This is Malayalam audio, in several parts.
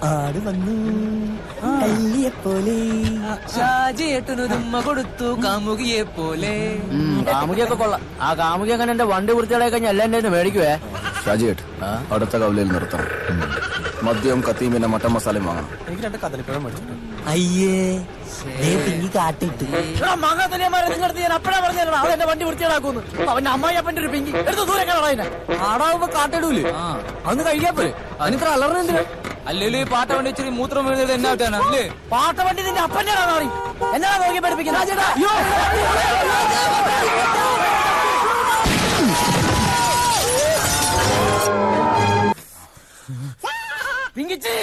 ആട് വന്നു കല്ലിയെപ്പോലെ. ഷാജിയേട്ടനൊരുമ്മ കൊടുത്തു കാമുകിയെ പോലെ. കാമുകിയൊക്കെ കൊള്ളാം. ആ കാമുകി അങ്ങനെ എന്റെ വണ്ടി വൃത്തിയായി കഴിഞ്ഞാൽ എല്ലാം എന്റെ മേടിക്കുവേ. ഷാജിയേട്ട് അടുത്ത കവലയിൽ നിർത്തണം. മദ്യവും കത്തിയും പിന്നെ മട്ടൻ മസാലയും വാങ്ങണം. എനിക്ക് 2 കദളിപ്പഴം മേടിച്ചിട്ട്. അയ്യേ പിങ്ങി കാട്ടിട്ട് അപ്പഴാ പറഞ്ഞാൽ അവൻ എന്റെ വണ്ടി വൃത്തിയാക്കുന്നു. അവന്റെ അമ്മായി അപ്പന്റെ ഒരു പിങ്കി എടുത്ത് ദൂരെ കളയുന്ന ആടാവുമ്പോ കാട്ടിടൂലേ. അന്ന് കഴിക്കാൻ പോലെ അതിനിത്ര അലർന്നെന്തിനാ? അല്ലേലും ഈ പാട്ട വണ്ടി ഇച്ചിരി മൂത്രം വീഴുന്നത് എന്നാ അല്ലേ? പാട്ട വണ്ടി നിന്റെ അപ്പന്റെ മാറി എന്നാ നോക്കി പഠിപ്പിക്കുന്നത്. പിങ്കിച്ചി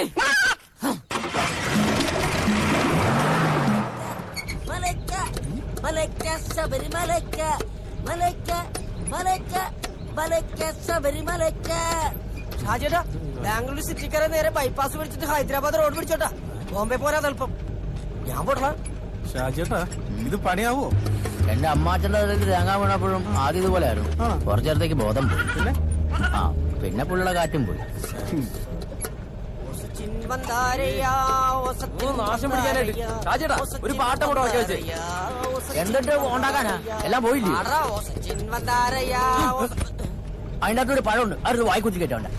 ഷാജിയേട്ടാ, ബാംഗ്ലൂർ സിറ്റിക്കാരെ നേരെ ബൈപ്പാസ് പിടിച്ചിട്ട് ഹൈദരാബാദ് റോഡ് പിടിച്ചോട്ടാ. ബോംബെ പോരാ എളുപ്പം. ഞാൻ പോട്ടാ. ഷാജിയേട്ടാ, ഇത് പണിയാവോ? എന്റെ അമ്മാച്ചന്റെ തേങ്ങാ വീണപ്പോഴും ആദ്യം ഇതുപോലെ ആയിരുന്നു. കുറച്ചു നേരത്തേക്ക് ബോധം പോയി. പിന്നെ പുള്ളിയുടെ കാറ്റും പോയി. നാശം പിടിക്കാനായിട്ട് ഷാജിയേട്ടാ ഒരു പാട്ടം കൂടെ വാക്കി വെച്ചേ. എന്നിട്ട് ഉണ്ടാക്കാനാ എല്ലാം പോയില്ലേ? ചിൻവന്താരയാ അതിനകത്തൊരു പഴമുണ്ട്. അതൊരു വായിക്കുത്തി കേട്ടോണ്ട്